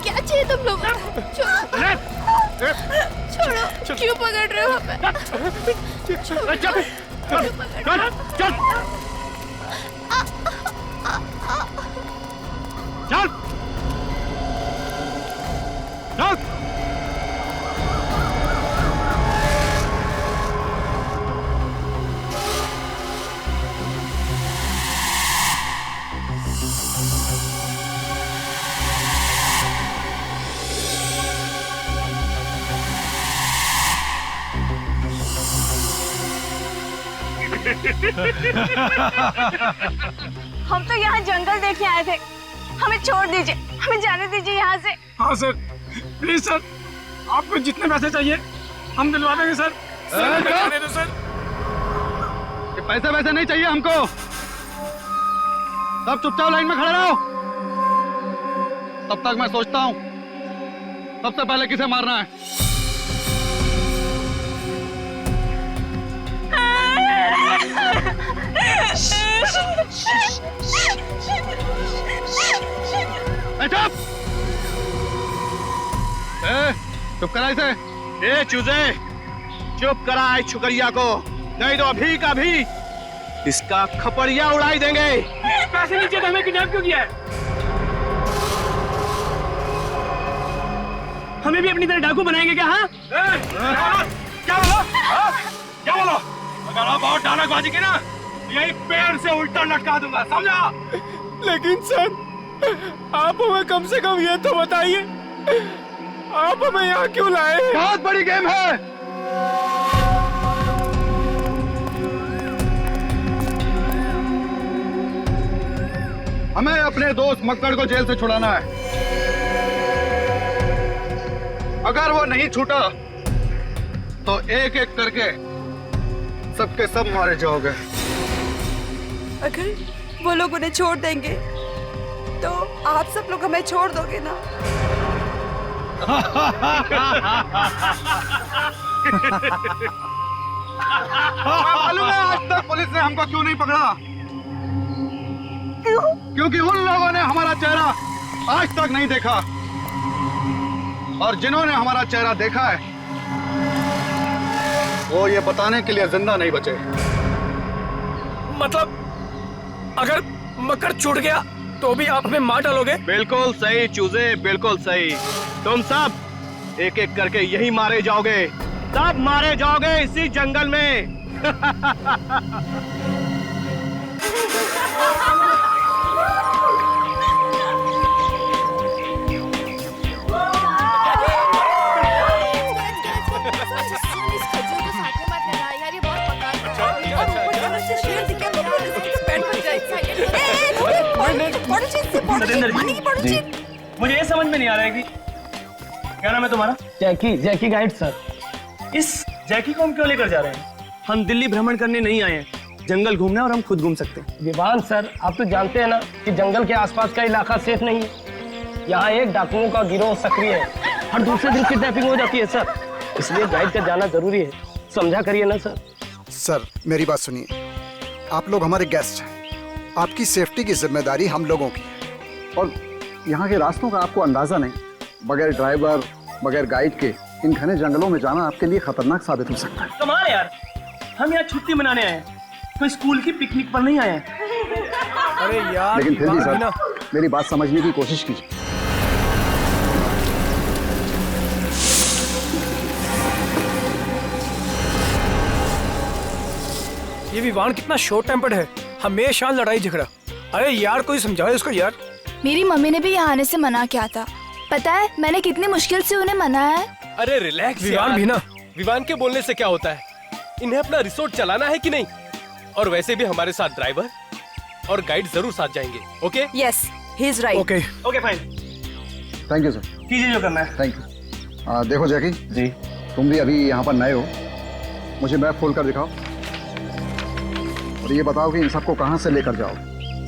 क्या चाहिए तुम लोग? छोड़ो, क्यों पकड़ रहे हो हमें? चल चल हम तो यहाँ जंगल देखे आए थे, हमें छोड़ दीजिए, हमें जाने दीजिए यहाँ से। हाँ सर, प्लीज सर, आपको जितने पैसे चाहिए हम दिलवा देंगे सर। जाने दो सर। ये पैसे वैसे नहीं चाहिए हमको। सब चुपचाप लाइन में खड़े रहो। तब तक मैं सोचता हूँ सबसे पहले किसे मारना है। चुप करा इसे। ए चूजे, चुप करा इस छुकरिया को, नहीं तो अभी का भी इसका खपड़िया उड़ाई देंगे। पैसे नीचे तो हमें किडनैप क्यों किया है? हमें भी अपनी तरह डाकू बनाएंगे क्या? हाँ क्या बोलो? क्या बोलो? अगर आप और डायलॉगबाजी की ना, यही पेड़ से उल्टा लटका दूंगा, समझा? लेकिन सर, आप हमें कम से कम ये तो बताइए, आप हमें यहाँ क्यों लाए? बहुत बड़ी गेम है। हमें अपने दोस्त मक्कड़ को जेल से छुड़ाना है। अगर वो नहीं छूटा तो एक एक करके सबके सब मारे जाओगे। अगर वो लोग उन्हें छोड़ देंगे तो आप सब लोग हमें छोड़ दोगे ना? मालूम है आज तक पुलिस ने हमको क्यों नहीं पकड़ा? क्योंकि उन लोगों ने हमारा चेहरा आज तक नहीं देखा, और जिन्होंने हमारा चेहरा देखा है वो ये बताने के लिए जिंदा नहीं बचे। मतलब अगर मकर छूट गया तो भी आप हमें मार डालोगे? बिल्कुल सही चूजे, बिल्कुल सही। तुम सब एक एक करके यही मारे जाओगे, सब मारे जाओगे इसी जंगल में। मुझे ये समझ में नहीं आ रहा है कि क्या नाम है तुम्हारा? जैकी, जैकी गाइड सर। इस जैकी को हम क्यों लेकर जा रहे हैं? हम दिल्ली भ्रमण करने नहीं आए हैं, जंगल घूमना और हम खुद घूम सकते हैं। विवान सर, आप तो जानते हैं ना कि जंगल के आसपास का इलाका सेफ नहीं है। यहाँ एक डाकुओं का गिरोह सक्रिय है, हर दूसरे दिन किडनैपिंग हो जाती है सर, इसलिए गाइड का जाना जरूरी है। समझा करिए ना सर। सर मेरी बात सुनिए, आप लोग हमारे गेस्ट हैं, आपकी सेफ्टी की जिम्मेदारी हम लोगों की है। और यहाँ के रास्तों का आपको अंदाजा नहीं, बगैर ड्राइवर बगैर गाइड के इन घने जंगलों में जाना आपके लिए खतरनाक साबित हो सकता है। कमाल यार, हम यहाँ छुट्टी मनाने आए हैं, कोई स्कूल की पिकनिक पर नहीं आए हैं। अरे यार, लेकिन फिर भी सर मेरी बात समझने की कोशिश कीजिए। ये विवान कितना शॉर्ट टेम्पर्ड है, हमेशा लड़ाई झगड़ा। अरे यार कोई समझाओ इसको यार। मेरी मम्मी ने भी यहाँ आने से मना किया था, पता है मैंने कितनी मुश्किल से उन्हें मनाया है। अरे रिलैक्स विवान भी ना, विवान के बोलने से क्या होता है, इन्हें अपना रिसोर्ट चलाना है कि नहीं? और वैसे भी हमारे साथ ड्राइवर और गाइड जरूर साथ जाएंगे। Okay? Yes, he is right. Okay okay fine, thank you sir. कीजिए जो करना है। Thank you. देखो जैकी जी, तुम भी अभी यहाँ पर नए हो, मुझे मैप खोल कर दिखाओ और ये बताओ कि इन सबको कहाँ से लेकर जाओ।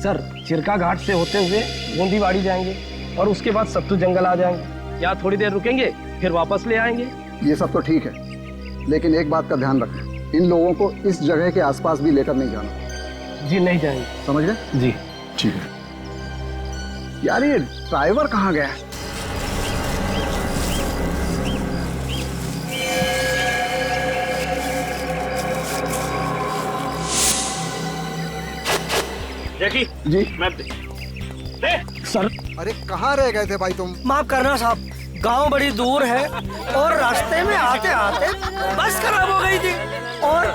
सर चिरका घाट से होते हुए गोंदीवाड़ी जाएंगे और उसके बाद सत्तू जंगल आ जाएंगे। यहाँ थोड़ी देर रुकेंगे फिर वापस ले आएंगे। ये सब तो ठीक है, लेकिन एक बात का ध्यान रखें, इन लोगों को इस जगह के आसपास भी लेकर नहीं जाना। जी नहीं जाएंगे। समझ गए? जी ठीक है। यार ये ड्राइवर कहाँ गया? जैकी जी मैं सर, अरे कहाँ रह गए थे भाई तुम? माफ करना साहब, गांव बड़ी दूर है और रास्ते में आते आते बस खराब हो गई थी और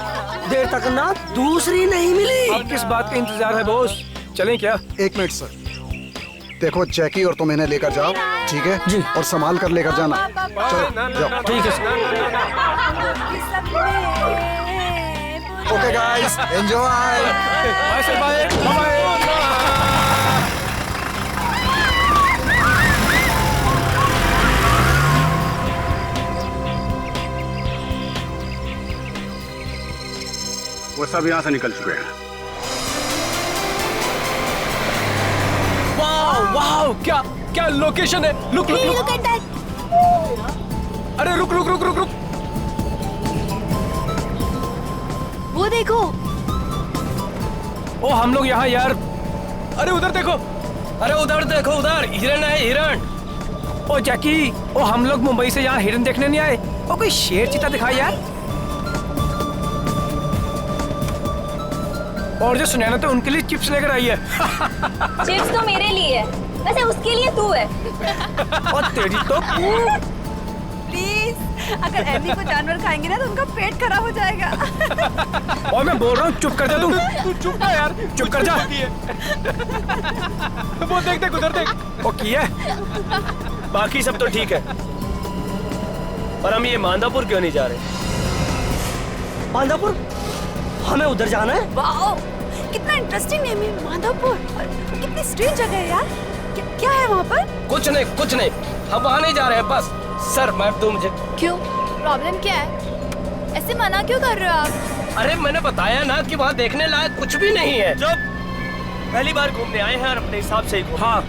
देर तक ना दूसरी नहीं मिली। अब किस बात का इंतजार है बॉस? चलें क्या? 1 मिनट सर। देखो जैकी और तुम इन्हें लेकर जाओ, ठीक है जी, और संभाल कर लेकर जाना। चलो जाओ। ठीक है sir. Okay guys, enjoy. Bye sir, bye bye. वो सब यहाँ से निकल चुके हैं। वाह वाह, क्या क्या लोकेशन है। रुक रुक रुक, अरे रुक रुक रुक रुक रुक, वो देखो। ओ हम लोग यहाँ यार। अरे उधर देखो, अरे उधर देखो, उधर हिरन है, हिरन। ओ जैकी, ओ हम लोग मुंबई से यहाँ हिरन देखने नहीं आए। ओ कोई शेर चीता दिखाई यार। और जो सुनैना तो उनके लिए चिप्स लेकर आई है। चिप्स तो मेरे लिए है, वैसे उसके लिए तू है। और तेरी तो। प्लीज, अगर एमी को जानवर खाएंगे ना तो उनका पेट खराब हो जाएगा। और मैं बोल रहा हूँ चुप कर जा तू। तू चुप कर यार, चुप कर जा। वो देख देख उधर देख। ओ किया। बाकी सब तो ठीक है, पर हम ये मांदापुर क्यों नहीं जा रहे? मांदापुर? हमें उधर जाना है। वाओ, कितना इंटरेस्टिंग नेम है माधवपुर। कितनी स्ट्रेंज जगह है यार। क्या है वहाँ पर? कुछ नहीं, कुछ नहीं, हम वहाँ नहीं जा रहे हैं बस। सर मैं तू मुझे। क्यों, प्रॉब्लम क्या है? ऐसे मना क्यों कर रहे हो आप? अरे मैंने बताया ना कि वहाँ देखने लायक कुछ भी नहीं है। जब पहली बार घूमने आए हैं और अपने हिसाब से ही घूम। हाँ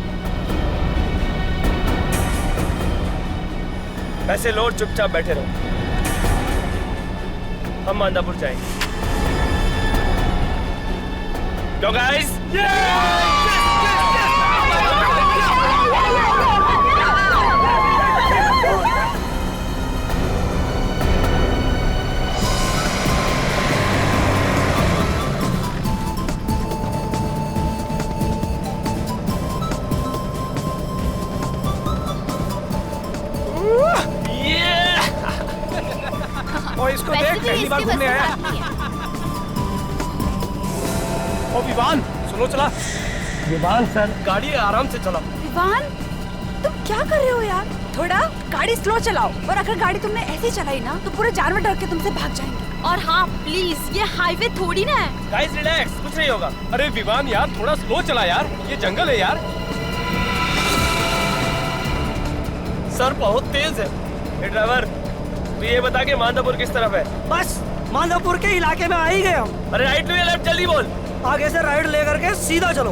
पैसे लौट, चुपचाप बैठे रहो। हम मांदापुर जाएंगे। Go guys! और इसको देख, पहली बार घूमने आया। ओ विवान, सुनो चला। विवान सर, गाड़ी आराम से चलाओ। विवान, तुम क्या कर रहे हो यार? थोड़ा गाड़ी स्लो चलाओ, और अगर गाड़ी तुमने ऐसे चलाई ना तो पूरे जानवर डर के तुमसे भाग जाएंगे। और हाँ प्लीज, ये हाईवे थोड़ी ना है। गाइस रिलैक्स, कुछ नहीं होगा। अरे विवान यार, थोड़ा स्लो चला यार, ये जंगल है यार। सर बहुत तेज है। ये ड्राइवर, तू ये बता के मांदापुर किस तरफ है? बस मांदापुर के इलाके में आ ही गए हम। अरे राइट टू या लेफ्ट, जल्दी बोल। आगे से राइट लेकर के सीधा चलो।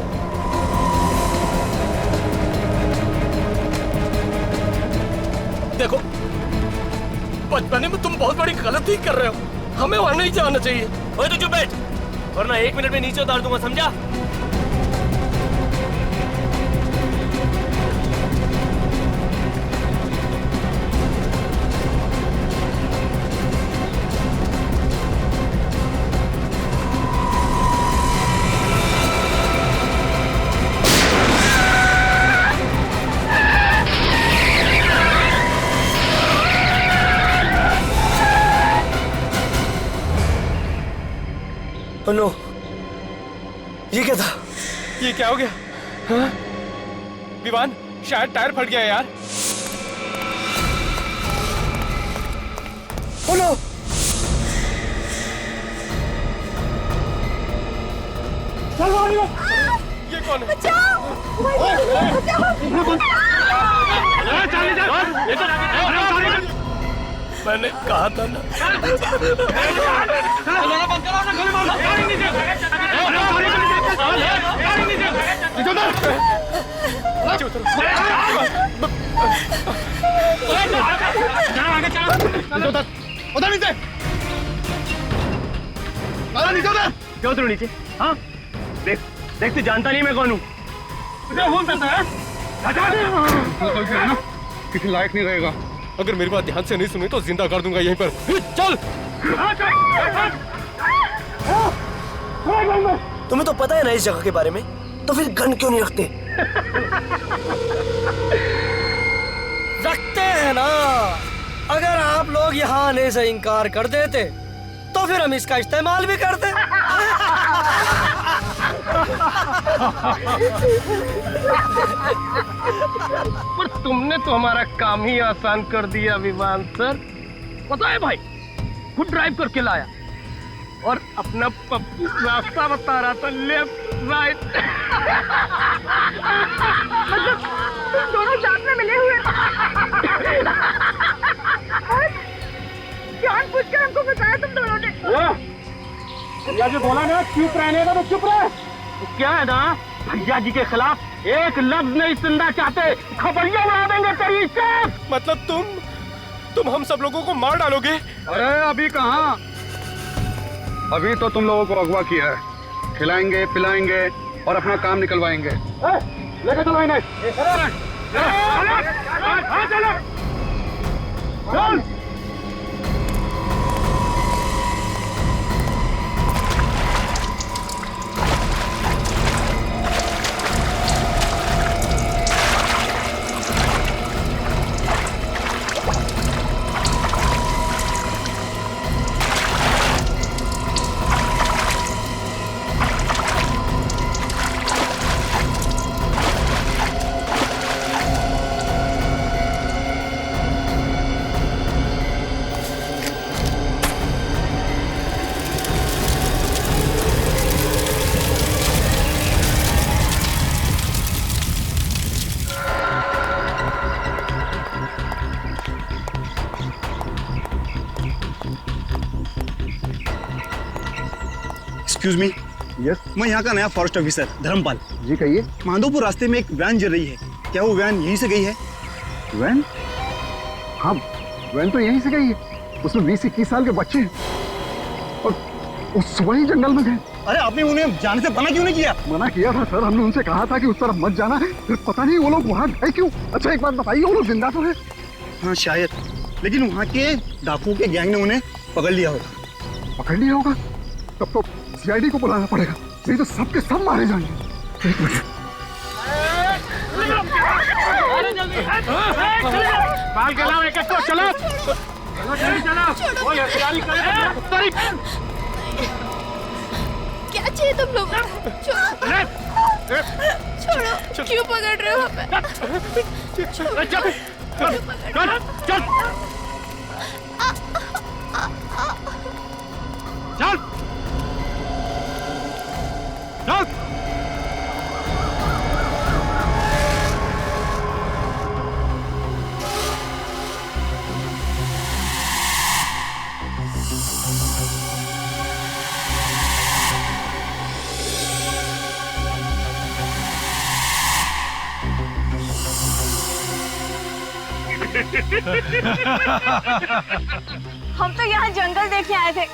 देखो, बचपने में तुम बहुत बड़ी गलती कर रहे हो, हमें वहां नहीं जाना चाहिए। ओए तू चुप बैठ, वरना 1 मिनट में नीचे उतार दूंगा, समझा? नो, ये क्या था? ये क्या हो गया? हाँ? विवान, शायद टायर फट गया यार। Oh no! ये कौन है? मैंने कहा था ना। उधर नीचे, क्यों उतरो नीचे? हाँ देख देख, तू जानता नहीं मैं कौन हूँ? तुझे फोन करता है? किसी लायक नहीं रहेगा। अगर मेरी बात ध्यान से नहीं सुनी तो जिंदा कर दूंगा यहीं पर। चल। तुम्हें तो पता है ना इस जगह के बारे में, तो फिर गन क्यों नहीं रखते? रखते हैं ना। अगर आप लोग यहाँ आने से इनकार कर देते तो फिर हम इसका इस्तेमाल भी करते। पर तुमने तो हमारा काम ही आसान कर दिया विमान सर। पता है भाई, खुद ड्राइव करके लाया और अपना पप्पू रास्ता बता रहा था, लेफ्ट राइट। मतलब तुम दोनों साथ में मिले हुए जानबूझकर हमको बताया तुम दोनों ने। भैया जी बोला ना चुप रहने का, तो चुप रहे। तो क्या है ना, भैया जी के खिलाफ एक लफ्ज नहीं सुनना चाहते, खबरियां उड़ा देंगे तेरी से। मतलब तुम हम सब लोगों को मार डालोगे? अरे अभी कहाँ, अभी तो तुम लोगों को अगवा किया है। खिलाएंगे पिलाएंगे और अपना काम निकलवाएंगे। लेके चलो इन्हें। चल। Excuse me. यस। मैं यहाँ का नया फॉरेस्ट ऑफिसर धर्मपाल। जी कहिए। माधोपुर रास्ते में एक वैन जल रही है, क्या वो वैन यहीं से गई है? वैन? हाँ, वैन तो यहीं से गई है। उसमें 20-21 साल के बच्चे हैं और उस सुबह ही जंगल में गए। अरे आपने उन्हें जाने से मना क्यों नहीं किया? मना किया था सर, हमने उनसे कहा था कि उस तरफ मत जाना। फिर पता नहीं वो लोग वहाँ गए क्यों। अच्छा एक बात बताइए, वो लोग जिंदा तो है? हाँ शायद, लेकिन वहाँ के डाकुओं के गैंग ने उन्हें पकड़ लिया होगा। पकड़ लिया होगा? तब तो सीआईडी को बुलाना पड़ेगा, नहीं तो सबके सब मारे जाएंगे। एक मिनट। बाल के लाओ, एक एक को चलो। क्या चाहिए तुम लोगों को? छोड़ो, क्यों पकड़ रहे हो हमें? चल चल चल चल। हम तो यहाँ जंगल देखे आए थे,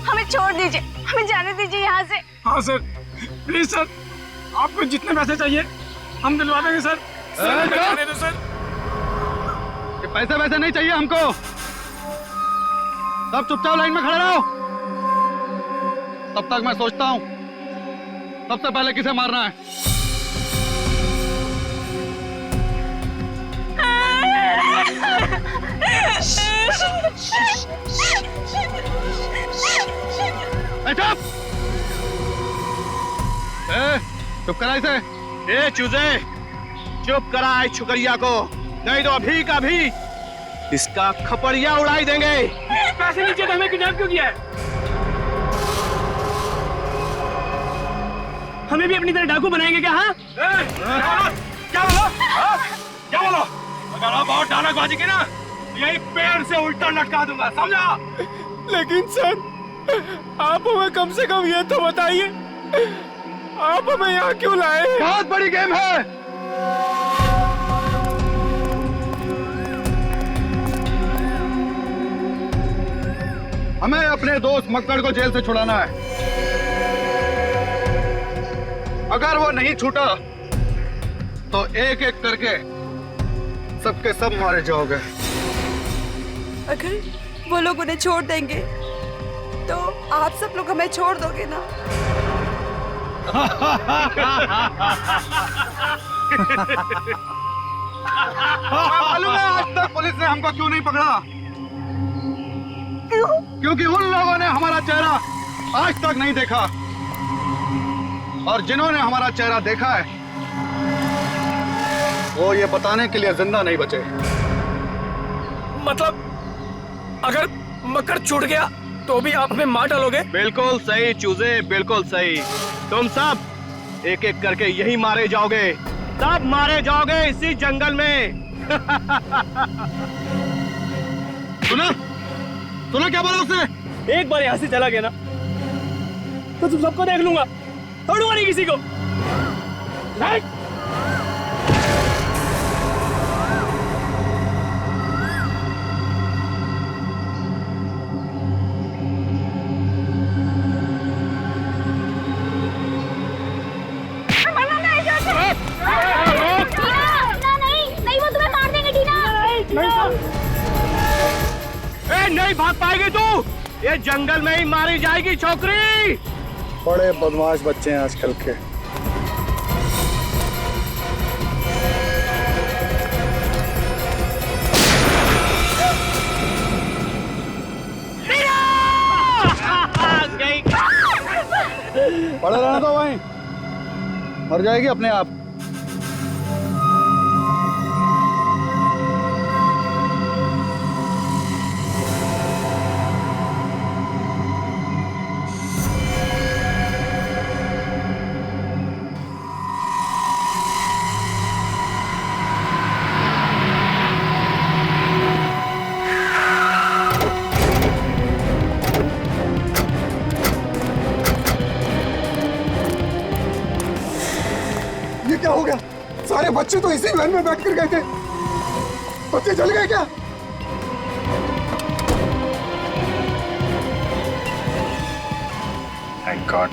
हमें छोड़ दीजिए, हमें जाने दीजिए यहाँ से। हाँ सर, प्लीज सर, आपको जितने पैसे चाहिए हम दिलवा देंगे सर। जाने दो सर। ये पैसे वैसे नहीं चाहिए हमको। सब चुपचाप लाइन में खड़े रहो। तब तक मैं सोचता हूँ सबसे पहले किसे मारना है। चुप करा इसे। ए चूजे, चुप करा इस छुकरिया को, नहीं तो अभी का भी इसका खपड़िया उड़ाई देंगे। पैसे नीचे तो हमें किडनैप क्यों किया है? हमें भी अपनी तरह डाकू बनाएंगे क्या? हाँ? क्या बोलो? क्या बोलो? अगर आप और डानाबाजी की ना, यही पेड़ से उल्टा लटका दूंगा, समझा? लेकिन सर, आप हमें कम से कम ये तो बताइए, आप हमें यहाँ क्यों लाए? बहुत बड़ी गेम है। हमें अपने दोस्त मक्कड़ को जेल से छुड़ाना है। अगर वो नहीं छूटा तो एक एक करके सबके सब मारे जाओगे। अगर वो लोग उन्हें छोड़ देंगे तो आप सब लोग हमें छोड़ दोगे ना? मालूम है आज तक पुलिस ने हमको क्यों नहीं पकड़ा? क्योंकि उन लोगों ने हमारा चेहरा आज तक नहीं देखा, और जिन्होंने हमारा चेहरा देखा है वो ये बताने के लिए जिंदा नहीं बचे। मतलब अगर मकर छूट गया तो भी आप हमें मार डालोगे? बिल्कुल सही चूजे, बिल्कुल सही। तुम सब एक एक करके यही मारे जाओगे, सब मारे जाओगे इसी जंगल में। सुना सुना क्या बोला उसने? एक बार यहाँ से चला गया ना तो तुम सबको देख लूंगा, छोड़ूंगा नहीं किसी को। नहीं, वो तुम्हें मार देंगे टीना। नहीं भाग पाएगी तू, ये जंगल में ही मारी जाएगी छोकरी। बड़े बदमाश बच्चे हैं आजकल के। पड़े रहना तो वहीं, मर जाएगी अपने आप। क्या हो गया? सारे बच्चे तो इसी वैन में बैठ कर गए थे, बच्चे जल गए क्या? थैंक गॉड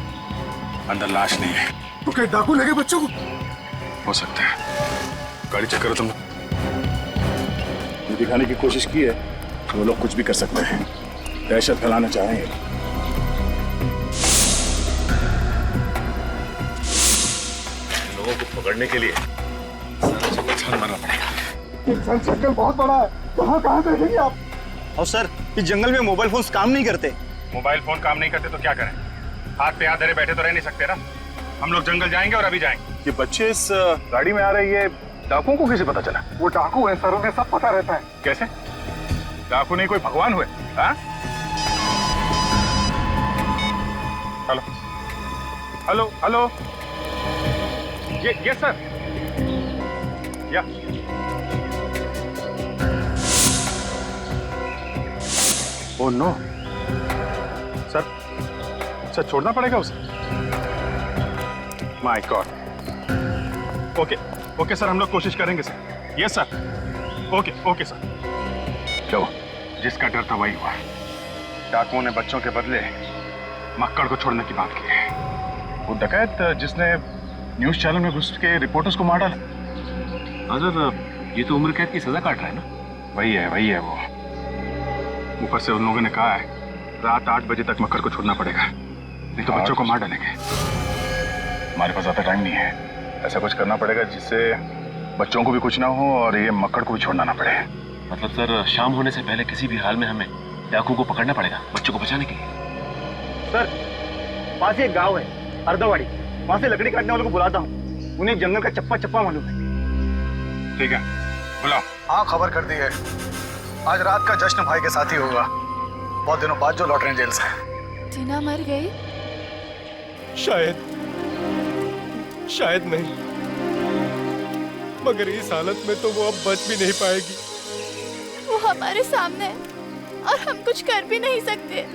अंदर लाश नहीं है। तो क्या डाकू लगे बच्चों को? हो सकता है। गाड़ी चेक करो तुम। ये दिखाने की कोशिश की है वो लोग कुछ भी कर सकते हैं, दहशत फैलाना चाह रहे हैं। लोगों को पकड़ने के लिए सारा मरना पड़ेगा। जंगल बहुत बड़ा है, कहाँ देखेंगे आप? और सर इस जंगल में मोबाइल फोन काम नहीं करते। मोबाइल फोन काम नहीं करते तो क्या करें? हाथ पे हाथ धरे बैठे तो रह नहीं सकते ना। हम लोग जंगल जाएंगे और अभी जाएंगे। ये बच्चे इस गाड़ी में आ रहे, ये डाकुओं को कैसे पता चला? वो डाकू है सर, उन्हें सब पता रहता है। कैसे? डाकू नहीं कोई भगवान हुए? हाँ? हेलो हेलो हेलो, ये सर, या ओह नो सर छोड़ना पड़ेगा उसे। My God. ओके सर, हम लोग कोशिश करेंगे sir. Yes sir. Okay sir. लो, जिसका डर था वही हुआ। डाकुओं ने बच्चों के बदले मक्कड़ को छोड़ने की बात की है। वो डकैत जिसने न्यूज चैनल में घुस के रिपोर्टर्स को मार डाला। ये तो उम्र कैद की सजा काट रहा है ना? वही है वो। ऊपर से उन लोगों ने कहा है रात 8 बजे तक मक्कड़ को छोड़ना पड़ेगा, नहीं तो बच्चों को मार डालेंगे। हमारे पास ज्यादा टाइम नहीं है, ऐसा कुछ करना पड़ेगा जिससे बच्चों को भी कुछ ना हो और ये मक्कड़ को भी छोड़ना ना पड़े। मतलब सर शाम होने से पहले किसी भी हाल में हमें डाकू को पकड़ना पड़ेगा बच्चों को बचाने के लिए। सर पास ही एक गांव है अर्दावाड़ी, वहां से लकड़ी काटने वालों को बुलाता हूँ, उन्हें जंगल का चप्पा चप्पा मालूम है। ठीक है बुलाओ। हाँ खबर कर दी है, आज रात का जश्न भाई के साथ ही होगा, बहुत दिनों बाद जो लौट रहे हैं जेल से। टीना मर गई? शायद नहीं, मगर इस हालत में तो वो अब बच भी नहीं पाएगी। वो हमारे सामने है और हम कुछ कर भी नहीं सकते।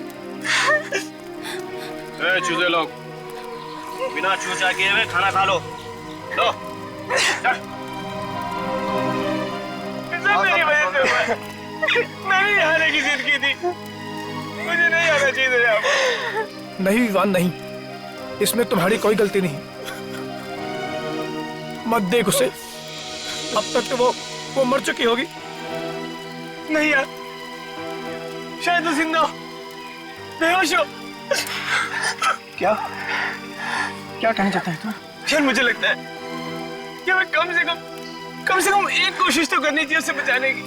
चूजे लोग बिना चूचा किए हुए खाना खा लो। लो मेरी वजह से हुआ। मैं भी आने की जिद की थी, मुझे नहीं आना चाहिए था। नहीं विवान नहीं, इसमें तुम्हारी कोई गलती नहीं। मत देख उसे, अब तक तो वो मर चुकी होगी। नहीं यार, शायद वो जिंदा हो, बेहोश हो। क्या क्या कहना चाहता है तू? यार मुझे लगता है कि हमें कम से कम एक कोशिश तो करनी चाहिए उसे बचाने की।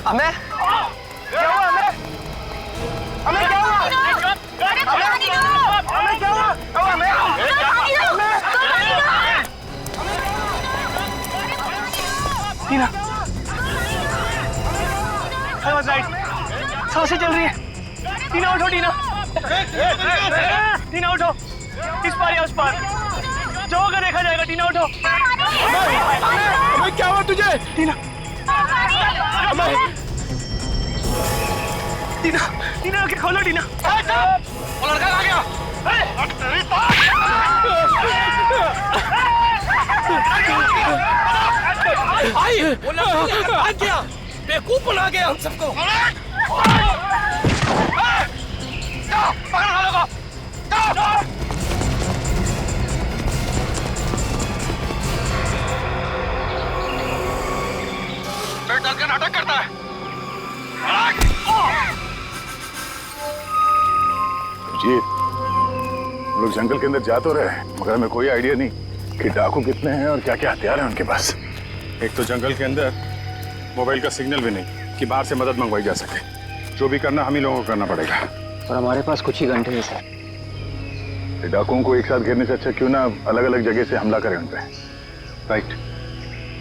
हमें क्या हुआ? हमें क्या हुआ? हमें क्या हुआ? टीना, सांसें चल रही है। टीना उठो, टीना उठो, इस पार या उस पार जो होगा देखा जाएगा। टीना उठो। क्या हुआ तुझे? टीना, टीना आंखें खोलो। टीना, वो लड़का कहाँ गया? भाई वो लड़का गया, बेवकूफ बना गया हम सबको। पकड़ लोगों को। पेट डाल के नाटक करता है। जी, हम लोग जंगल के अंदर जा तो रहे हैं, मगर हमें कोई आइडिया नहीं कि डाकू कितने हैं और क्या क्या हथियार हैं उनके पास। एक तो जंगल के अंदर मोबाइल का सिग्नल भी नहीं कि बाहर से मदद मंगवाई जा सके। जो भी करना हम ही लोगों को करना पड़ेगा। और हमारे पास कुछ ही घंटे हैं सर। डाकुओं को एक साथ घेरने से अच्छा क्यों ना अलग अलग जगह से हमला करें उन पे। राइट,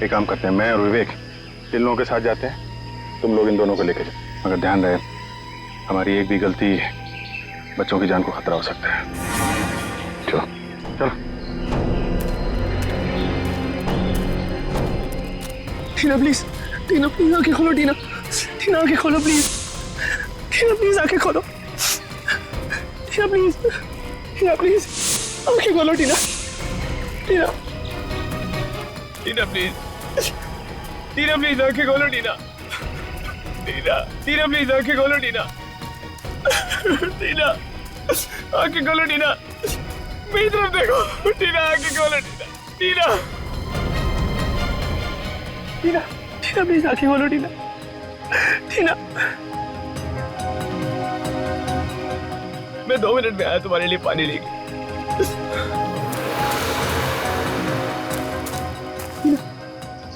एक काम करते हैं, मैं और विवेक इन लोगों के साथ जाते हैं, तुम लोग इन दोनों को लेकर जाओ। मगर ध्यान रहे, हमारी एक भी गलती बच्चों की जान को खतरा हो सकता है। चलो चलो। टीना प्लीज, टीना प्लीज आंखें खोलो। टीना, टीना आंखें खोलो प्लीज। टीना प्लीज आंखें खोलो। टीना प्लीज, टीना प्लीज आंखें खोलो। टीना, टीना, टीना प्लीज, टीना प्लीज आंखें खोलो। टीना, टीना, टीना प्लीज आंखें खोलो। टीना, टीना आंखें खोलो। टीना मेरी तरफ देखो। टीना आंखें खोलो। टीना, टीना, टीना, टीना प्लीज आंखें खोलो। टीना, टीना, मैं 2 मिनट में आया तुम्हारे लिए पानी लेके।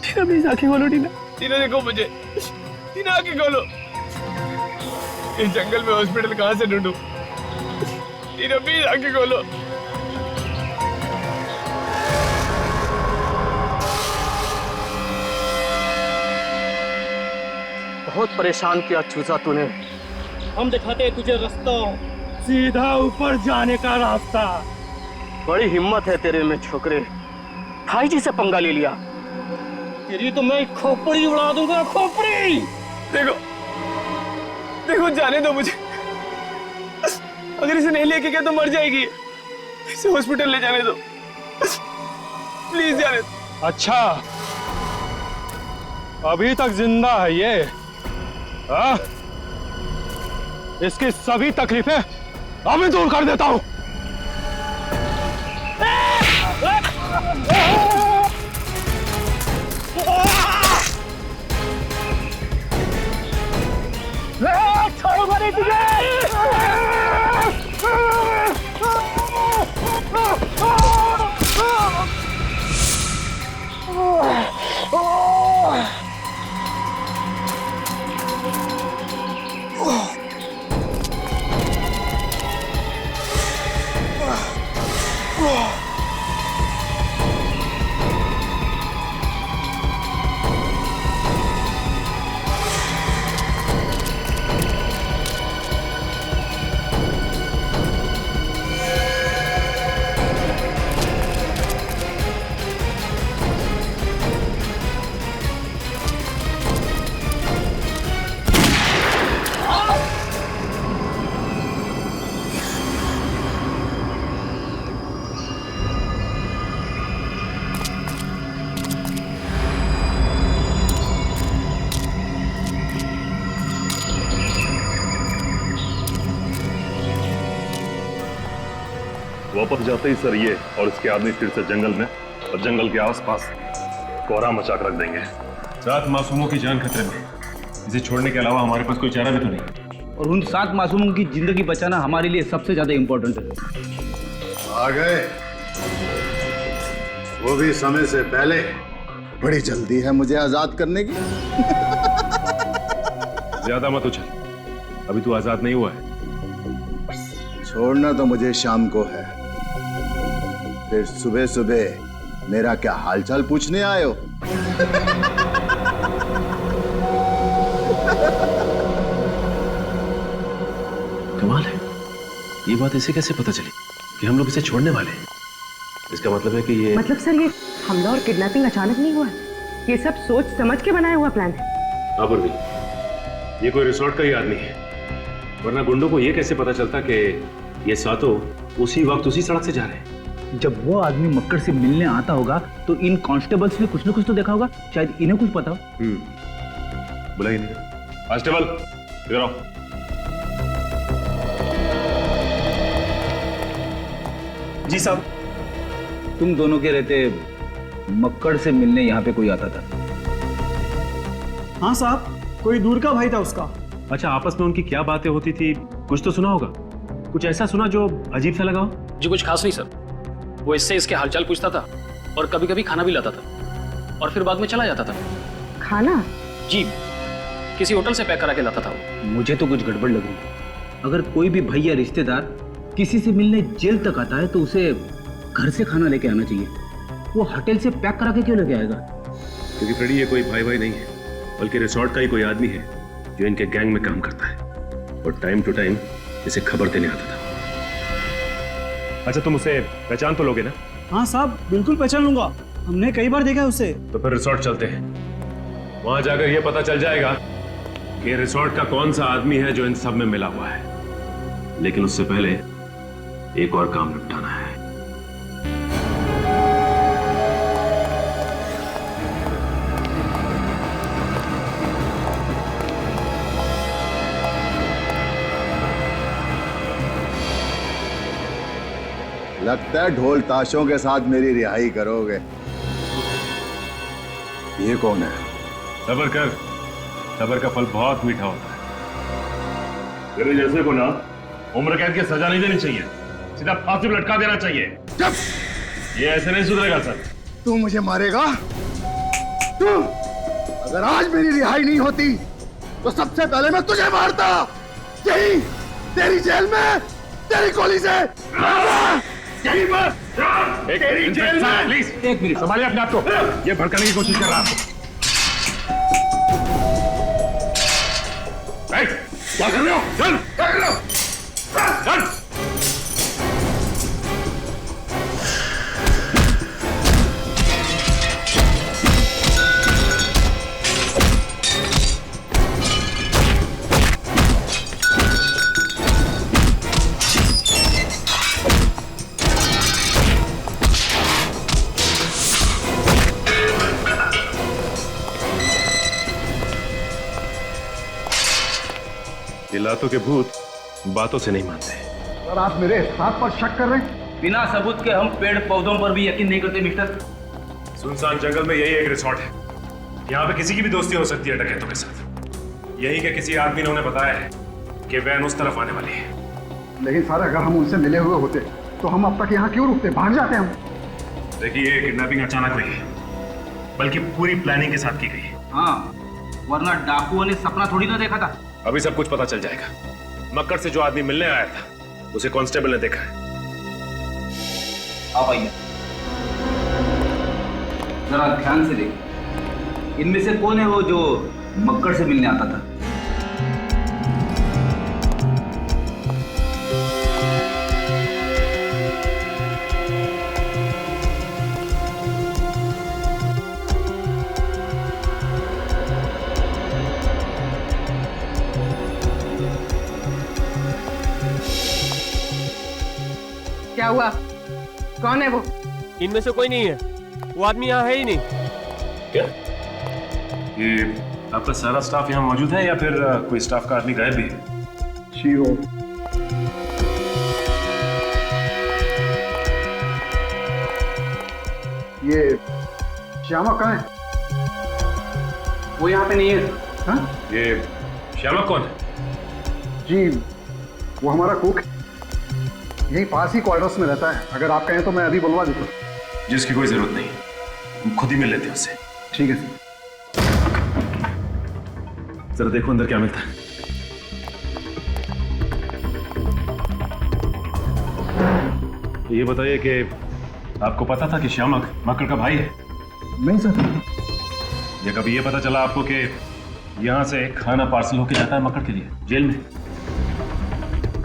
टीना प्लीज आंखें खोलो। टीना, टीना देखो मुझे। टीना आंखें खोलो। इस जंगल में हॉस्पिटल कहाँ से ढूंढूं? टीना प्लीज आंखें खोलो। बहुत परेशान किया चूजा तूने। हम दिखाते हैं तुझे रास्ता, सीधा ऊपर जाने का रास्ता। बड़ी हिम्मत है तेरे में छोकरे, भाई जी से पंगा ले लिया। तेरी तो मैं खोपड़ी उड़ा दूंगा, खोपड़ी। देखो देखो, जाने दो मुझे। अगर इसे नहीं लेके गया तो मर जाएगी। इसे हॉस्पिटल ले जाने दो प्लीज, जाने दो। अच्छा, अभी तक जिंदा है ये? हाँ? इसकी सभी तकलीफें अभी दूर कर देता हूं। छोड़ूंगा नहीं तुझे। पर जाते ही सर ये और इसके आदमी फिर से जंगल में और जंगल के आसपास कोहरा मचा कर रख देंगे। 7 मासूमों की जान खतरे में, इसे छोड़ने के अलावा हमारे पास कोई चारा भी तो नहीं। और उन 7 मासूमों की जिंदगी बचाना हमारे लिए सबसे ज्यादा इम्पोर्टेंट है। आ गए, वो भी समय से पहले। बड़ी जल्दी है मुझे आजाद करने की। ज्यादा मत उछल, अभी तू आजाद नहीं हुआ है। छोड़ना तो मुझे शाम को है, फिर सुबह सुबह मेरा क्या हालचाल पूछने आए हो? कमाल है, ये बात इसे कैसे पता चली कि हम लोग इसे छोड़ने वाले हैं? इसका मतलब है कि ये मतलब सर ये हमला और किडनैपिंग अचानक नहीं हुआ है, ये सब सोच समझ के बनाया हुआ प्लान है। हाँ पूर्वी, ये कोई रिसोर्ट का ही आदमी है, वरना गुंडों को ये कैसे पता चलता कि ये सातों उसी वक्त उसी सड़क से जा रहे हैं? जब वो आदमी मक्कड़ से मिलने आता होगा तो इन कांस्टेबल्स ने कुछ न कुछ तो देखा होगा, शायद इन्हें कुछ पता हो। बुलाइए नहीं। कांस्टेबल इधर आओ। जी साहब। तुम दोनों के रहते मक्कड़ से मिलने यहाँ पे कोई आता था? हाँ साहब, कोई दूर का भाई था उसका। अच्छा, आपस में उनकी क्या बातें होती थी, कुछ तो सुना होगा? कुछ ऐसा सुना जो अजीब सा लगा हो? जी कुछ खास नहीं सर, वो इससे इसके हालचाल पूछता था और कभी कभी खाना भी लाता था और फिर बाद में चला जाता था। खाना? जी, किसी होटल से पैक करा के लाता था वो। मुझे तो कुछ गड़बड़ लग रही है। अगर कोई भी भैया रिश्तेदार किसी से मिलने जेल तक आता है तो उसे घर से खाना लेके आना चाहिए, वो होटल से पैक करा के क्यों लेके आएगा? क्योंकि फ्रेडी ये कोई भाई नहीं है, बल्कि रिसोर्ट का ही कोई आदमी है जो इनके गैंग में काम करता है और टाइम टू टाइम इसे खबर देने आता था। अच्छा, तुम उसे पहचान तो लोगे ना? हाँ साहब, बिल्कुल पहचान लूंगा, हमने कई बार देखा उसे। तो फिर रिसोर्ट चलते हैं, वहां जाकर ये पता चल जाएगा कि रिसोर्ट का कौन सा आदमी है जो इन सब में मिला हुआ है। लेकिन उससे पहले एक और काम निपटाना है। लगता है ढोल ताशों के साथ मेरी रिहाई करोगे। ये कौन है? सबर कर, सबर का फल बहुत मीठा होता है। तेरे जैसे को ना उम्र कैद की सजा नहीं देनी चाहिए, सीधा फांसी पर लटका देना चाहिए। ये ऐसे नहीं सुधरेगा सर। तू मुझे मारेगा? तू? अगर आज मेरी रिहाई नहीं होती तो सबसे पहले मैं तुझे मारता, यही तेरी जेल में, तेरी गोली से। यही बात तेरी जेल में। प्लीज एक मिनट संभालिए अपने आप को, ये भड़काने की कोशिश कर रहा है। क्या कर रहे हो? चल, क्या कर रहे हो? चल। लातों के भूत बातों से नहीं मानते। सर, आप मेरे हाथ पर शक कर रहे हैं? बिना सबूत के हम पेड़ पौधों पर भी यकीन नहीं करते मिस्टर। सुनसान जंगल में यही एक रिसोर्ट है, यहाँ पे किसी की भी दोस्ती हो सकती है डकैतों के साथ। यही के किसी आदमी ने उन्हें बताया है कि वैन उस तरफ आने वाली है। लेकिन सर, अगर हम उनसे मिले हुए होते तो हम अब तक यहाँ क्यों रुकते? भाग जाते हम। देखिए, किडनैपिंग अचानक हुई है, बल्कि पूरी प्लानिंग के साथ की गई है। हाँ, वरना डाकुओं ने सपना थोड़ी ना देखा था। अभी सब कुछ पता चल जाएगा। मक्कड़ से जो आदमी मिलने आया था उसे कांस्टेबल ने देखा है। आप आइए, जरा ध्यान से देखिए, इनमें से कौन है वो जो मक्कड़ से मिलने आता था? क्या हुआ? कौन है वो? इनमें से कोई नहीं है, वो आदमी यहाँ है ही नहीं। क्या ये आपका सारा स्टाफ यहाँ मौजूद है या फिर कोई स्टाफ का आदमी गायब भी है? शीरो, ये श्यामा कहाँ है? वो यहाँ पे नहीं है। हाँ? ये श्यामा कौन है? जी वो हमारा कुक है। यहीं पास ही क्वार्टर्स में रहता है। अगर आप कहें तो मैं अभी बुलवा देता हूँ। जिसकी कोई जरूरत नहीं, हम खुद ही मिल लेते हैं उससे। ठीक है सर। जरा देखो अंदर क्या मिलता है। ये बताइए कि आपको पता था कि श्यामक मक्कड़ का भाई है? नहीं सर। या कभी ये पता चला आपको कि यहाँ से खाना पार्सल होके जाता है मक्कड़ के लिए जेल में?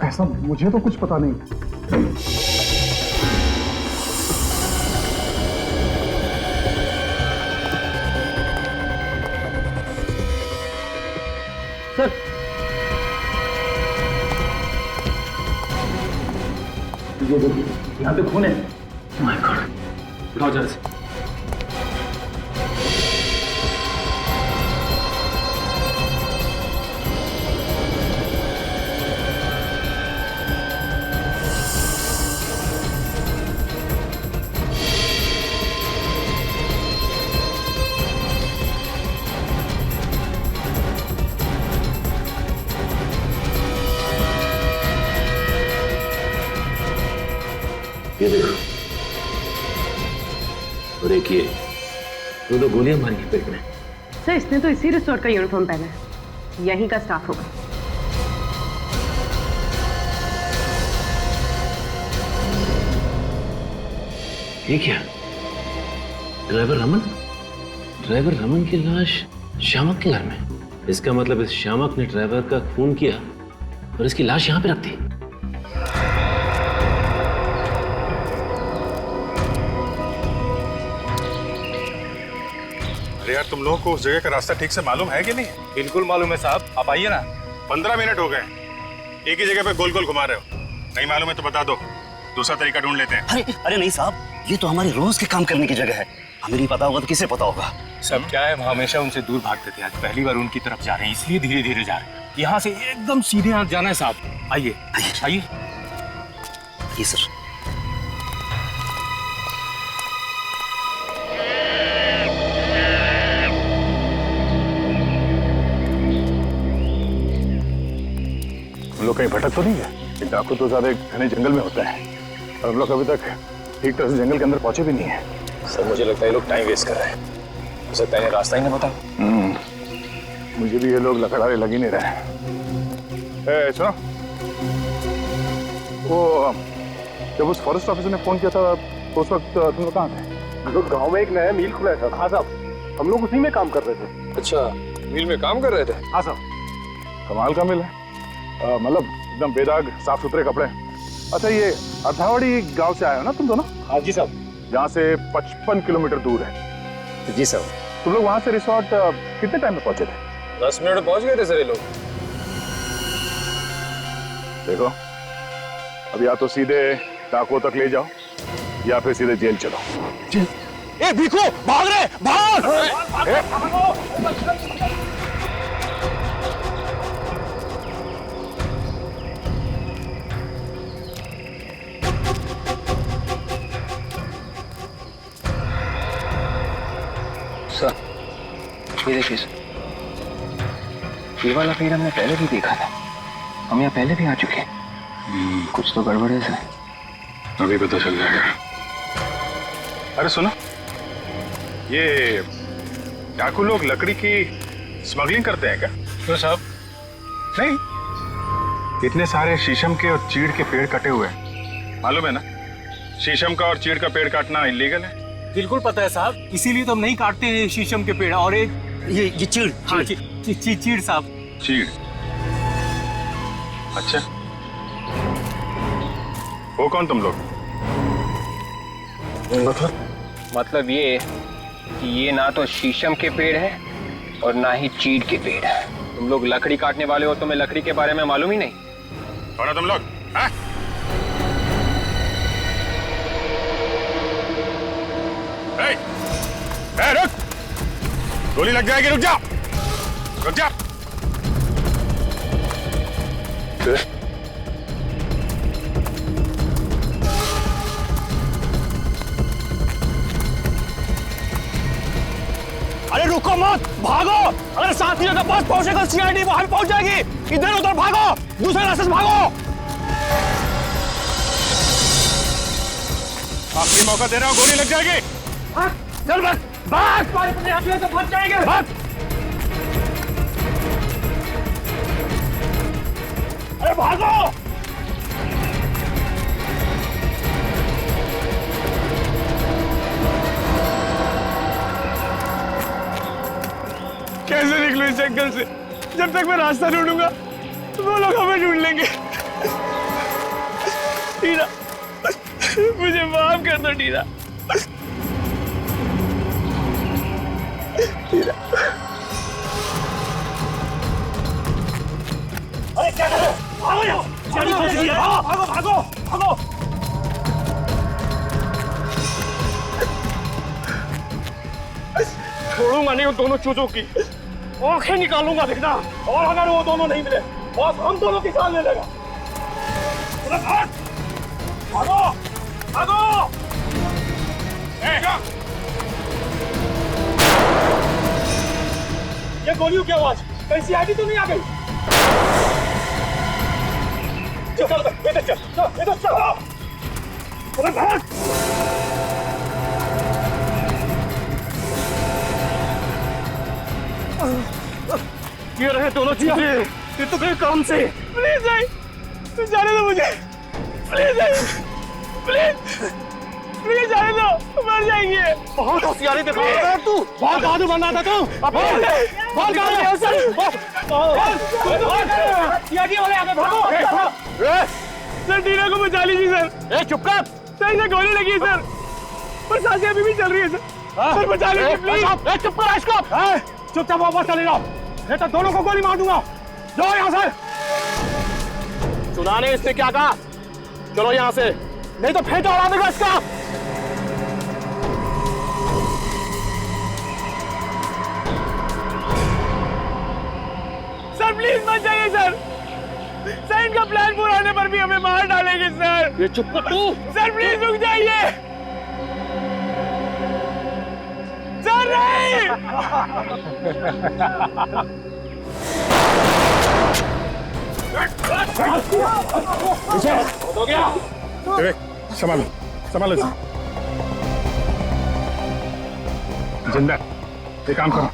ऐसा मुझे तो कुछ पता नहीं। सर ये देखिए यहाँ पे खून है। माय गॉड, उठाओ जरा से। ये देखो, और एक ये दो गोलियां मारी हैं पेट में। सर इसने तो इसी रिसोर्ट का यूनिफॉर्म पहना है, यहीं का स्टाफ होगा। ये क्या? ड्राइवर रमन की लाश श्यामक के घर में। इसका मतलब इस श्यामक ने ड्राइवर का खून किया और इसकी लाश यहां पे रख दी। अरे यार, तुम लोगों को उस जगह का रास्ता ठीक से मालूम है कि नहीं? बिल्कुल मालूम है साहब, आप आइए ना। 15 मिनट हो गए, एक ही जगह पे गोल गोल घुमा रहे हो। नहीं मालूम है तो बता दो, दूसरा तरीका ढूंढ लेते हैं। अरे नहीं साहब, ये तो हमारे रोज के काम करने की जगह है। हमें नहीं पता होगा तो किसे पता होगा? सब क्या है, हम हमेशा उनसे दूर भागते थे, आज पहली बार उनकी तरफ जा रहे हैं, इसलिए धीरे धीरे जा रहे हैं। यहाँ से एकदम सीधे हाथ जाना है साहब। आइए आइए। जी सर। हम लोग कहीं भटक तो नहीं है? डाकू तो ज्यादा घने जंगल में होता है और हम लोग अभी तक ठीक तरह से जंगल के अंदर पहुंचे भी नहीं है। सर मुझे लगता है ये लोग टाइम वेस्ट कर रहे हैं, हो सकता है इन्हें रास्ता ही नहीं पता। मुझे भी ये लोग लकड़ारे लग ही नहीं रहे। सुनो, वो जब उस फॉरेस्ट ऑफिसर ने फोन किया था तो उस वक्त तुम लोग कहाँ थे? हम लोग गाँव में एक नया मिल खुला था। हाँ साहब, हम लोग उसी में काम कर रहे थे। अच्छा, मिल में काम कर रहे थे? हाँ साहब। कमाल का मिल है, मतलब एकदम बेदाग साफ सुथरे कपड़े। अच्छा, ये अथावड़ी गांव से आए हो ना तुम दोनों? हाँ जी साहब। जहाँ से 55 किलोमीटर दूर है। जी साहब। तुम लोग वहां से रिसोर्ट कितने टाइम में पहुंचे थे? 10 मिनट में पहुंच गए थे सर ये लोग। देखो, अब या तो सीधे डाकुओं तक ले जाओ या फिर सीधे जेल चलो। जेल? ए भिखू, भाग रहे, भाग! सर, ये देखिए सर, ये वाला पेड़ हमने पहले भी देखा था। हम यहाँ पहले भी आ चुके हैं। कुछ तो गड़बड़ है सर। अभी पता चल जाएगा। अरे सुनो, ये डाकू लोग लकड़ी की स्मगलिंग करते हैं क्या? तो साहब नहीं, इतने सारे शीशम के और चीड़ के पेड़ कटे हुए हैं, मालूम है ना? शीशम का और चीड़ का पेड़ काटना इलीगल है। बिल्कुल पता है साहब, इसीलिए तो हम नहीं काटते हैं शीशम के पेड़। और एक ये चीड़। हाँ, चीड़ साहब। चीड़? अच्छा, वो कौन तुम लोग? मतलब ये कि ये ना तो शीशम के पेड़ है और ना ही चीड़ के पेड़ है। तुम लोग लकड़ी काटने वाले हो, तुम्हें लकड़ी के बारे में मालूम ही नहीं। कौन है तुम लोग? हाँ? रुक! गोली लग जाएगी, रुक जा! रुक जा! मत, भागो। अगर साथियों के पास पहुंचेगा सीआईडी वहां पहुंच जाएगी। इधर उधर भागो, दूसरे रास्ते से भागो। आखिरी मौका दे रहा हूं, गोली लग जाएगी। चल बस, भाग। तो फंस जाएंगे। भाग। अरे भागो। कैसे निकलूं इस जंगल से? जब तक मैं रास्ता ढूंढूंगा वो लोग हमें ढूंढ लेंगे। टीना, मुझे माफ कर दो टीना। अरे क्या कर रहे हो? भागो यहाँ! भागो भागो भागो! छोड़ूंगा नहीं उन दोनों चूजों की, आंखें निकालूंगा देखना। और अगर वो दोनों नहीं मिले बॉस हम दोनों की जान ले लेगा। भाग! भागो भागो! ये गोलियों की आवाज कहीं सीआईडी तो नहीं आ गई? चल इधर चल, इधर चल। अरे भाग! ये रहे दोनों चीजें। ये तो गए काम से। प्लीज नहीं, जाने दो मुझे। प्लीज नहीं, प्लीज जाने दो, मर जाएंगे। बहुत होशियारी दिखा रहा है तू। बहुत बहादुर बन रहा था तू। बहुत सर, टीना को बचा लीजिए सर। चुप कर। सर से गोली लगी सर, पर सांसें अभी भी चल रही है सर। सर बचा लीजिए प्लीज। चुप कर इसको। चुपचाप वापस चले जाओ, नहीं तो दोनों को गोली मार दूंगा। जाओ यहाँ से। सुना नहीं इसने क्या कहा? चलो यहाँ से, नहीं तो फेंटा उड़ा देगा इसका। सर प्लीज मत जाइए सर। सर इनका प्लान पूरा होने पर भी हमें मार डालेंगे सर। ये चुप कर तू। सर प्लीज रुक जाइए। सर नहीं। हो गया। संभालो संभालो। जिंदा, एक काम करो,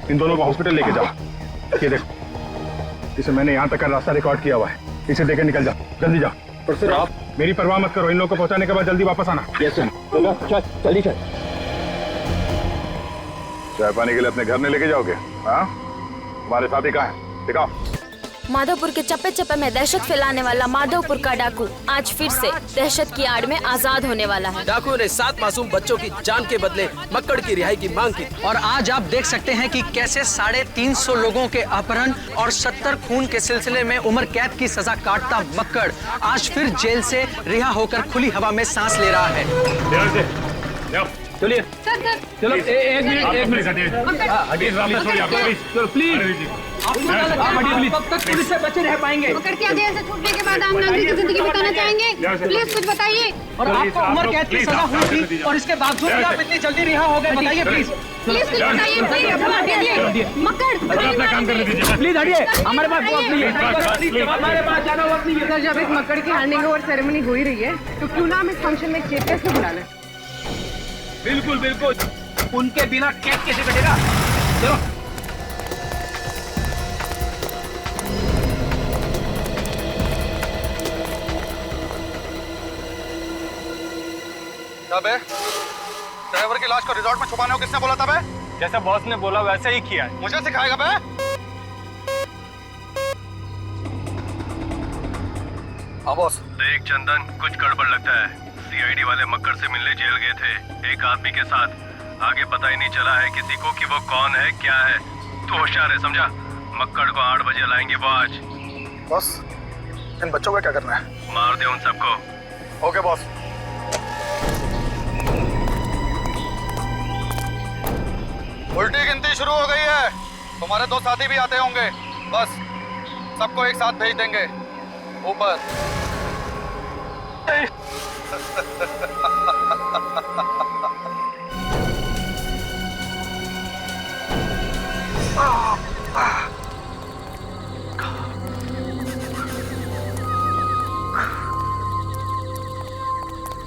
इन दोनों को हॉस्पिटल लेके जाओ। ये देखो, इसे मैंने यहाँ तक का रास्ता रिकॉर्ड किया हुआ है। इसे देकर निकल जाओ, जल्दी जाओ। पर सर आप मेरी परवाह मत करो, इन लोगों को पहुंचाने के बाद जल्दी वापस आना। Yes sir. चल जल्दी चल। चाय पानी के लिए अपने घर में लेके जाओगे? हाँ, तुम्हारे साथी कहाँ है? दिखाओ। माधोपुर के चप्पे चप्पे में दहशत फैलाने वाला माधोपुर का डाकू आज फिर से दहशत की आड़ में आजाद होने वाला है। डाकुओं ने 7 मासूम बच्चों की जान के बदले मक्कड़ की रिहाई की मांग की और आज आप देख सकते हैं कि कैसे 350 लोगों के अपहरण और 70 खून के सिलसिले में उम्र कैद की सजा काटता मक्कड़ आज फिर जेल से रिहा होकर खुली हवा में सांस ले रहा है। चलिए चलो एक मिनट चलो प्लीज। कब तक पुलिस से बचे रह पाएंगे? मक्कड़ की जेल से छूटने के बाद हम नागरिक की जिंदगी बिताना चाहेंगे। प्लीज कुछ बताइए। और आपको उम्र कैद की सजा हुई थी और इसके बावजूद भी आप इतनी जल्दी रिहा हो गए, बताइए प्लीज। प्लीज कुछ बताइए। मक्कड़ अपना काम करने दीजिए प्लीज। हटिए, हमारे पास वक्त नहीं है, हमारे पास ज्यादा वक्त नहीं है। सर जब एक मक्कड़ की हैंडिंग ओवर सेरेमनी हो ही रही है तो क्यों ना हम इस फंक्शन में चीफ गेस्ट को बुला लें? बिल्कुल बिल्कुल, उनके बिना केक कैसे कटेगा? चलो बे, ड्राइवर की लाश को रिजॉर्ट में छुपाने को किसने बोला था बे? जैसे बॉस ने बोला वैसे ही किया है। मुझे सिखाएगा बे? हाँ बॉस। देख चंदन, कुछ गड़बड़ लगता है। सीआईडी वाले मक्कड़ से मिलने जेल गए थे एक आदमी के साथ। आगे पता ही नहीं चला है किसी को कि वो कौन है क्या है। तू होशियार है, समझा? मक्कड़ को 8 बजे लाएंगे वो आज। बॉस, इन बच्चों का क्या करना है? मार दे उन सबको। Okay boss. उल्टी गिनती शुरू हो गई है। तुम्हारे 2 साथी भी आते होंगे, बस सबको एक साथ भेज देंगे ऊपर।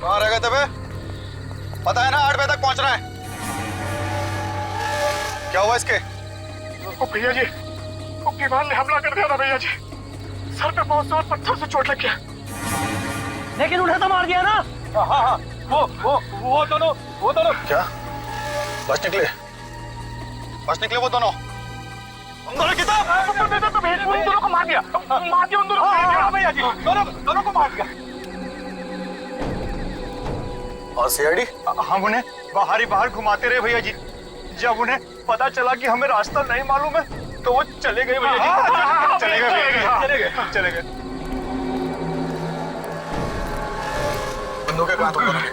कहाँ रह गए थे बे? पता है ना 8 बजे तक पहुंचना है। क्या हुआ इसके? भैया जी, दीवार ने हमला कर दिया था भैया जी। सर पे बहुत जोर पत्थर से चोट लग गया। लेकिन उन्हें तो मार दिया ना। हाँ, वो दोनों क्या? बच निकले वो दोनों। उन दोनों की उन दोनों को मार दिया उन दोनों को भैया जी, दोनों को मार दिया। और सीआईडी? हम उन्हें बाहर घुमाते रहे भैया जी। जब उन्हें पता चला कि हमें रास्ता नहीं मालूम है तो वो चले गए भैया जी। चले गए। बंदूकें कहाँ तुम दोनों की?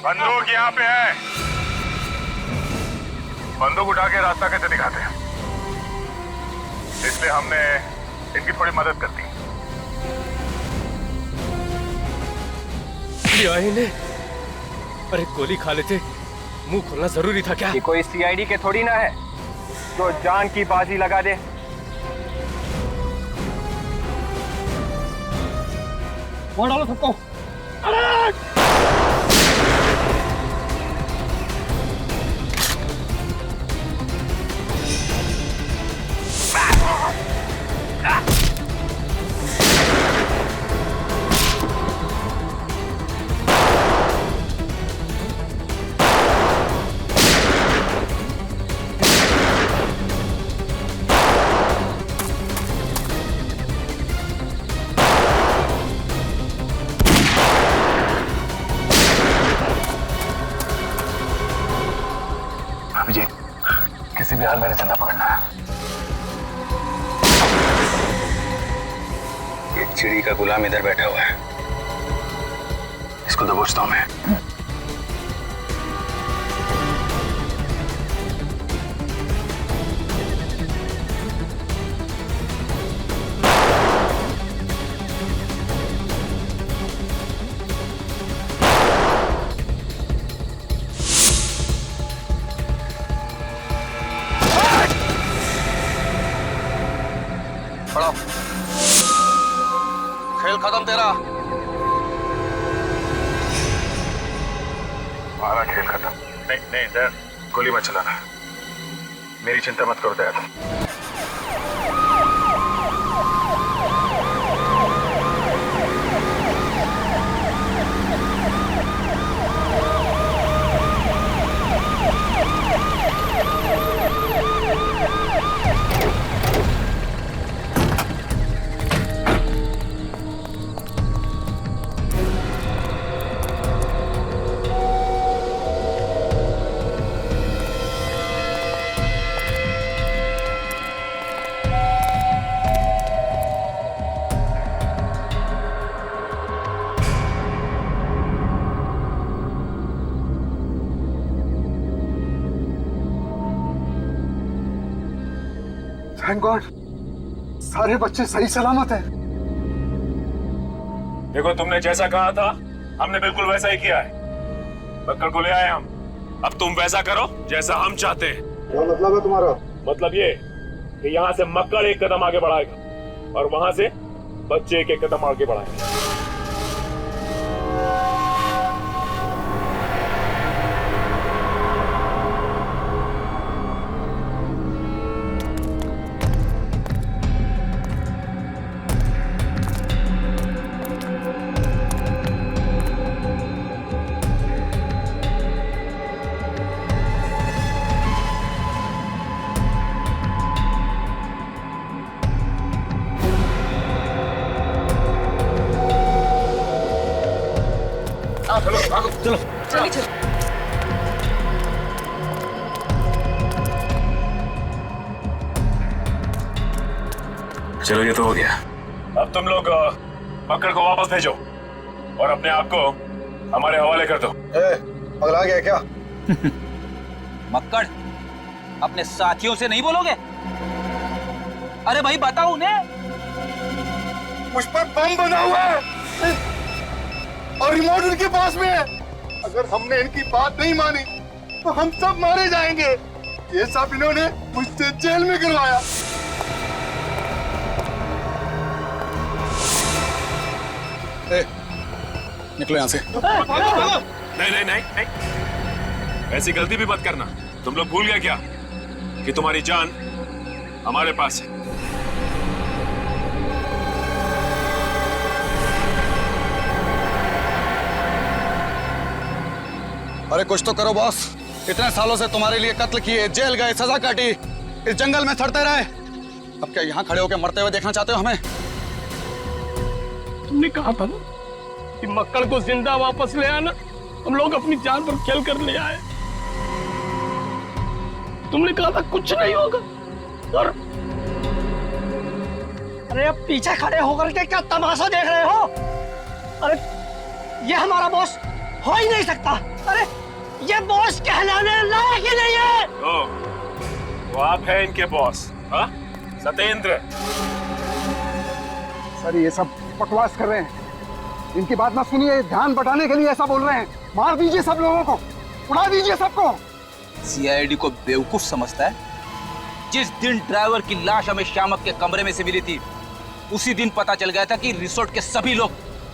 बंदूक यहाँ पे है। बंदूक उठा के रास्ता कैसे दिखाते हैं, इसलिए हमने इनकी थोड़ी मदद कर दी। ने अरे गोली खा लेते, मुंह खोलना जरूरी था क्या? ये कोई सीआईडी के थोड़ी ना है जो जान की बाजी लगा दे। मार डालो सबको। अभिजीत, किसी भी हाल में चंदा पकड़ना है। एक चिड़ी का गुलाम इधर बैठा हुआ है, इसको दबोचता हूं मैं। खेल खत्म तेरा। हमारा खेल खत्म। नहीं दयाल, गोली मत चलाना। मेरी चिंता मत करो दयाल। थैंक गॉड, सारे बच्चे सही सलामत हैं। देखो, तुमने जैसा कहा था हमने बिल्कुल वैसा ही किया है। बक्कर को ले आए हम। अब तुम वैसा करो जैसा हम चाहते हैं। क्या मतलब है तुम्हारा? मतलब ये कि यहाँ से मक्कड़ एक कदम आगे बढ़ाएगा और वहां से बच्चे एक कदम आगे बढ़ाएंगे। चलो चलो, ये तो हो गया। अब तुम लोग मक्कड़ को वापस भेजो और अपने आप को हमारे हवाले कर दो। पगला गया क्या? मक्कड़, अपने साथियों से नहीं बोलोगे? अरे भाई बताओ उन्हें। मुझ पर बम बना हुआ है और रिमोट उनके पास में है। अगर हमने इनकी बात नहीं मानी तो हम सब मारे जाएंगे। ये सब इन्होंने मुझसे जेल में करवाया। निकलो यहाँ से। नहीं नहीं नहीं नहीं, ऐसी गलती भी मत करना। तुम लोग भूल गए क्या कि तुम्हारी जान हमारे पास है। अरे कुछ तो करो बॉस। इतने सालों से तुम्हारे लिए कत्ल किए, जेल गए, सजा काटी, इस जंगल में सड़ते रहे। अब क्या यहाँ खड़े होकर मरते हुए देखना चाहते हो हमें? तुमने कहा था ना कि मक्कड़ को जिंदा वापस ले आना। हम लोग अपनी जान पर खेल कर ले आए। तुमने कहा था कुछ नहीं होगा और अरे अब पीछे खड़े होकर के क्या तमाशा देख रहे हो? अरे ये हमारा बॉस हो ही नहीं सकता। अरे ये बॉस कहलाने लायक ही नहीं है। तो आप हैं इनके बॉस? हाँ सत्येंद्र। सर ये सब बकवास कर रहे हैं, इनकी बात ना सुनिए। ध्यान बटाने के लिए ऐसा बोल रहे हैं। मार दीजिए सब लोगों को, उड़ा दीजिए सबको। सीआईडी को बेवकूफ समझता है। जिस दिन ड्राइवर की लाश हमें श्यामक के कमरे में से मिली थी, उसी दिन पता चल गया था कि रिसोर्ट के सभी लोग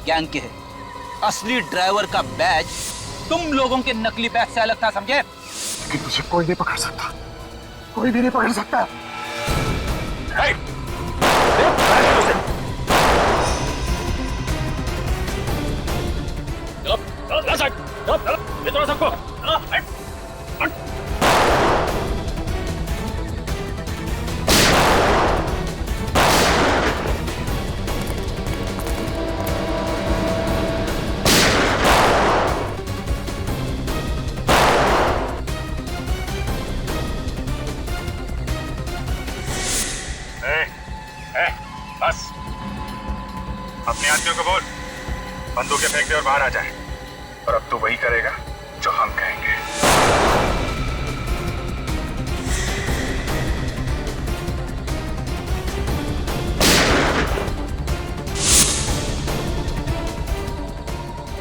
गैंग के हैं। असली ड्राइवर का बैज तुम लोगों के नकली बैज से अलग था, समझे? लेकिन मुझे कोई नहीं पकड़ सकता, कोई भी नहीं पकड़ सकता। सबको बस अपने आदमियों को बोल बंदूकें फेंक दे और बाहर आ जाए। और अब तो वही करेगा जो हम कहेंगे।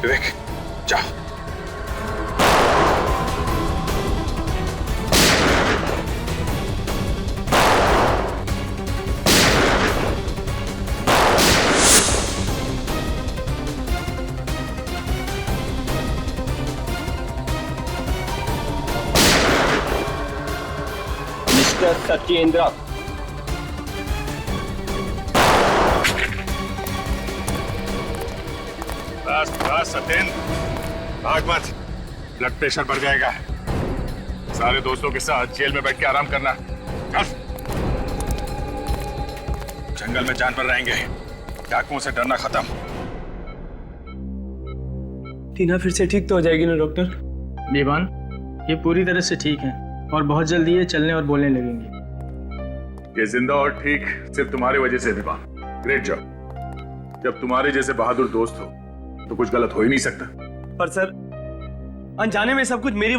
विवेक जाओ। सत्येंद्र, बस बस सत्येंद्र, भाग मत, ब्लड प्रेशर बढ़ जाएगा। सारे दोस्तों के साथ जेल में बैठ के आराम करना। जंगल में जान पर रहेंगे, डाकुओं से डरना खत्म। टीना फिर से ठीक तो हो जाएगी ना डॉक्टर? बेबान, ये पूरी तरह से ठीक है और बहुत जल्दी ये चलने और बोलने लगेंगे। ये जिंदा और ठीक सिर्फ तुम्हारी वजह से विवान। Great job. जब तुम्हारे जैसे बहादुर दोस्त हो तो कुछ गलत हो ही नहीं सकता। पर सर, अनजाने में सब कुछ मेरी